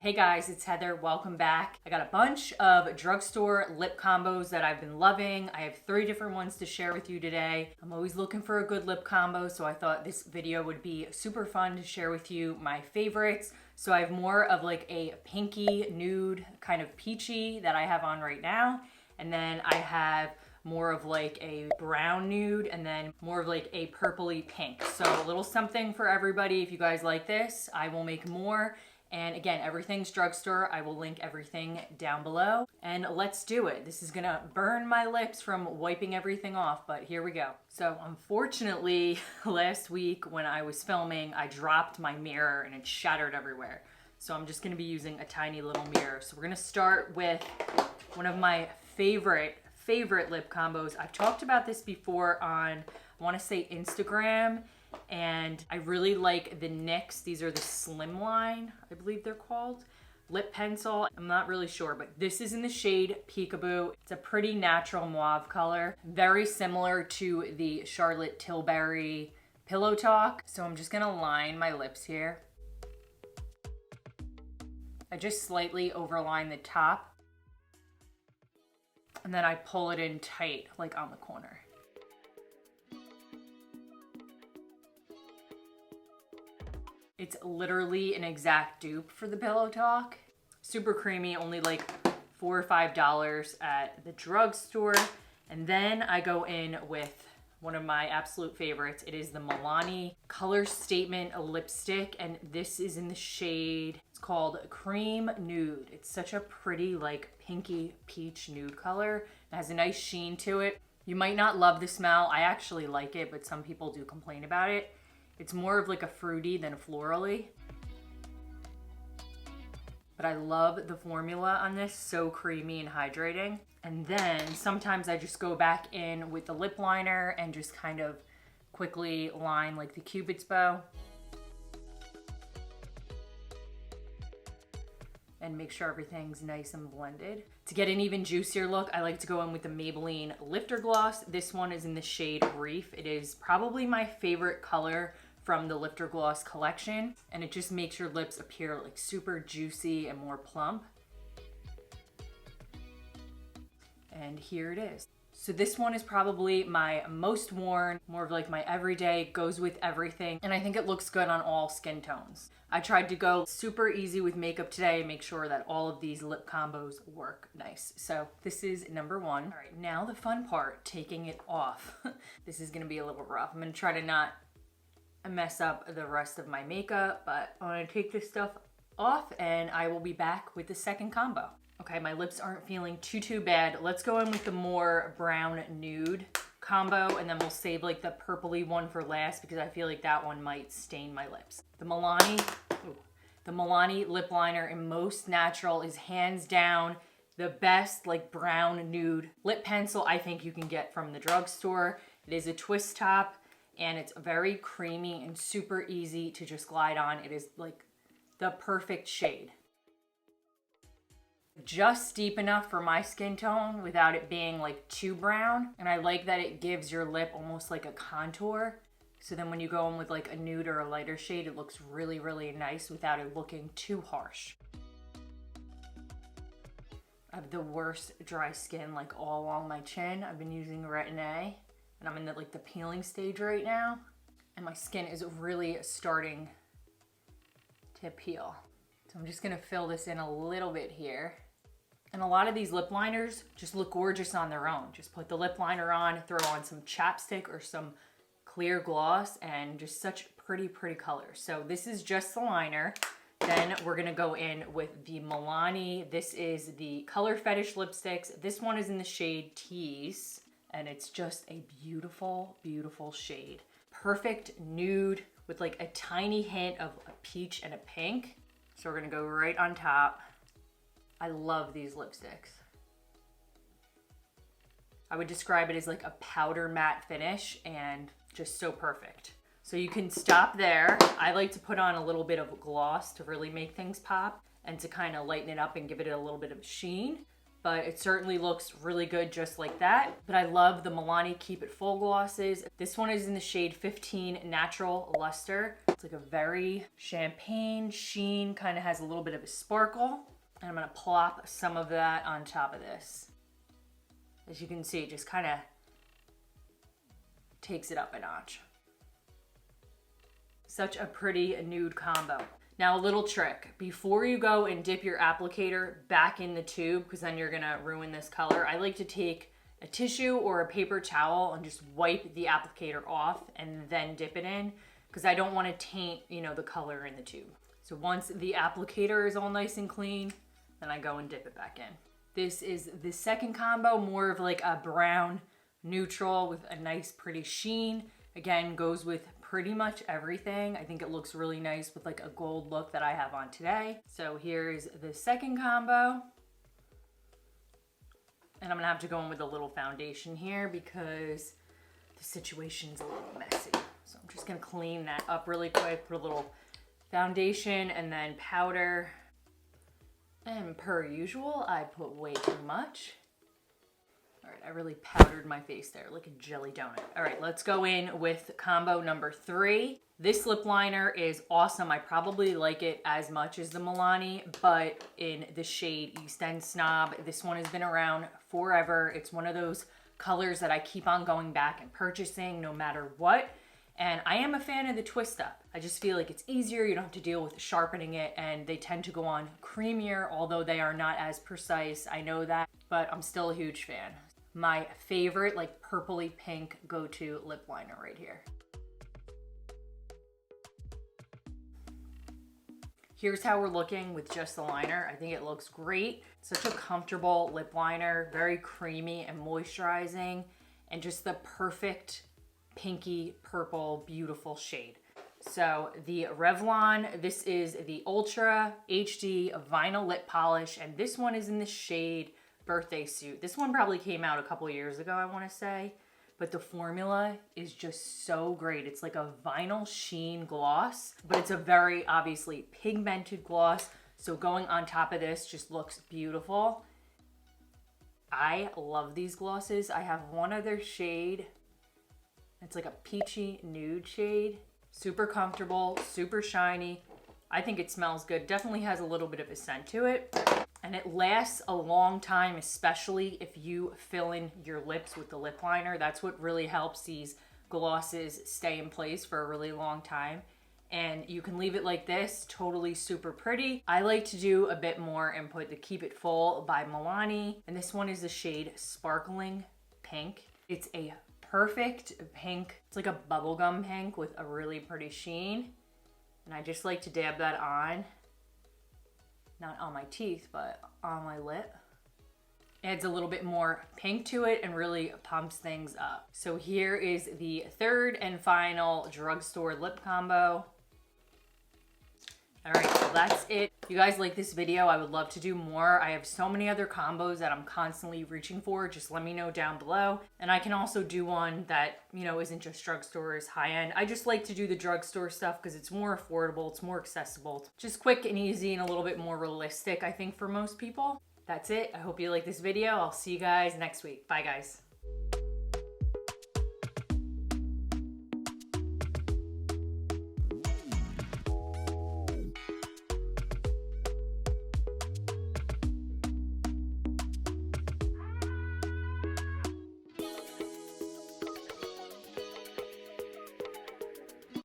Hey guys, it's Heather. Welcome back. I got a bunch of drugstore lip combos that I've been loving. I have 3 different ones to share with you today. I'm always looking for a good lip combo, so I thought this video would be super fun to share with you my favorites. So I have more of like a pinky nude kind of peachy that I have on right now. And then I have more of like a brown nude and then more of like a purpley pink. So a little something for everybody. If you guys like this, I will make more. And again, everything's drugstore. I will link everything down below. And let's do it. This is gonna burn my lips from wiping everything off, but here we go. So unfortunately, last week when I was filming, I dropped my mirror and it shattered everywhere. So I'm just gonna be using a tiny little mirror. So we're gonna start with one of my favorite lip combos. I've talked about this before on, I wanna say Instagram, and I really like the NYX. These are the Slimline, I believe they're called. Lip pencil, I'm not really sure, but this is in the shade Peekaboo. It's a pretty natural mauve color, very similar to the Charlotte Tilbury Pillow Talk. So I'm just gonna line my lips here. I just slightly overline the top, and then I pull it in tight, like on the corner. It's literally an exact dupe for the Pillow Talk. Super creamy, only like $4 or $5 at the drugstore. And then I go in with one of my absolute favorites. It is the Milani Color Statement lipstick, and this is in the shade, it's called Creme Nude. It's such a pretty like pinky peach nude color. It has a nice sheen to it. You might not love the smell. I actually like it, but some people do complain about it. It's more of like a fruity than a florally. But I love the formula on this, so creamy and hydrating. And then sometimes I just go back in with the lip liner and just kind of quickly line like the Cupid's bow. And make sure everything's nice and blended. To get an even juicier look, I like to go in with the Maybelline Lifter Gloss. This one is in the shade Reef. It is probably my favorite color from the Lifter Gloss collection, and it just makes your lips appear like super juicy and more plump. And here it is. So this one is probably my most worn, more of like my everyday, goes with everything, and I think it looks good on all skin tones. I tried to go super easy with makeup today, make sure that all of these lip combos work nice. So this is number 1. All right, now the fun part, taking it off. This is gonna be a little rough. I'm gonna try to not mess up the rest of my makeup, but I'm gonna take this stuff off and I will be back with the second combo. Okay, my lips aren't feeling too bad. Let's go in with the more brown nude combo, and then we'll save like the purpley one for last because I feel like that one might stain my lips. The Milani lip liner in Most Natural is hands down the best like brown nude lip pencil I think you can get from the drugstore. It is a twist top, and it's very creamy and super easy to just glide on. It is like the perfect shade. Just deep enough for my skin tone without it being like too brown. And I like that it gives your lip almost like a contour. So then when you go in with like a nude or a lighter shade, it looks really nice without it looking too harsh. I have the worst dry skin like all along my chin. I've been using Retin-A. And I'm in the peeling stage right now. And my skin is really starting to peel. So I'm just gonna fill this in a little bit here. And a lot of these lip liners just look gorgeous on their own. Just put the lip liner on, throw on some chapstick or some clear gloss, and just such pretty colors. So this is just the liner. Then we're gonna go in with the Milani. This is the Color Fetish lipsticks. This one is in the shade Tease. And it's just a beautiful shade. Perfect nude with like a tiny hint of a peach and a pink. So we're gonna go right on top. I love these lipsticks. I would describe it as like a powder matte finish and just so perfect. So you can stop there. I like to put on a little bit of gloss to really make things pop and to kind of lighten it up and give it a little bit of sheen. But it certainly looks really good just like that. But I love the Milani Keep It Full glosses. This one is in the shade 15 Natural Luster. It's like a very champagne sheen, kind of has a little bit of a sparkle. And I'm gonna plop some of that on top of this. As you can see, it just kind of takes it up a notch. Such a pretty nude combo. Now a little trick, before you go and dip your applicator back in the tube, because then you're gonna ruin this color, I like to take a tissue or a paper towel and just wipe the applicator off and then dip it in, because I don't want to taint, you know, the color in the tube. So once the applicator is all nice and clean, then I go and dip it back in. This is the second combo, more of like a brown neutral with a nice pretty sheen. Again, goes with pretty much everything. I think it looks really nice with like a gold look that I have on today. So here's the second combo. And I'm gonna have to go in with a little foundation here because the situation's a little messy. So I'm just gonna clean that up really quick, put a little foundation and then powder. And per usual, I put way too much. All right, I really powdered my face there like a jelly donut. All right, let's go in with combo number 3. This lip liner is awesome. I probably like it as much as the Milani, but in the shade East End Snob. This one has been around forever. It's one of those colors that I keep on going back and purchasing no matter what. And I am a fan of the twist up. I just feel like it's easier. You don't have to deal with sharpening it, and they tend to go on creamier, although they are not as precise. I know that, but I'm still a huge fan. My favorite, like purpley pink go-to lip liner right here. Here's how we're looking with just the liner. I think it looks great. Such a comfortable lip liner, very creamy and moisturizing, and just the perfect pinky purple, beautiful shade. So the Revlon, this is the Ultra HD Vinyl Lip Polish, and this one is in the shade Birthday Suit. This one probably came out a couple of years ago, I want to say, but the formula is just so great. It's like a vinyl sheen gloss, but it's a very obviously pigmented gloss, so going on top of this just looks beautiful. I love these glosses. I have one other shade. It's like a peachy nude shade. Super comfortable, super shiny. I think it smells good. Definitely has a little bit of a scent to it. And it lasts a long time, especially if you fill in your lips with the lip liner. That's what really helps these glosses stay in place for a really long time. And you can leave it like this, totally super pretty. I like to do a bit more and put the Keep It Full by Milani. And this one is the shade Sparkling Pink. It's a perfect pink. It's like a bubblegum pink with a really pretty sheen. And I just like to dab that on. Not on my teeth, but on my lip. Adds a little bit more pink to it and really pumps things up. So here is the third and final drugstore lip combo. All right, so that's it. If you guys like this video, I would love to do more. I have so many other combos that I'm constantly reaching for. Just let me know down below. And I can also do one that, you know, isn't just drugstore, is high end. I just like to do the drugstore stuff because it's more affordable, it's more accessible, just quick and easy and a little bit more realistic, I think, for most people. That's it. I hope you like this video. I'll see you guys next week. Bye, guys.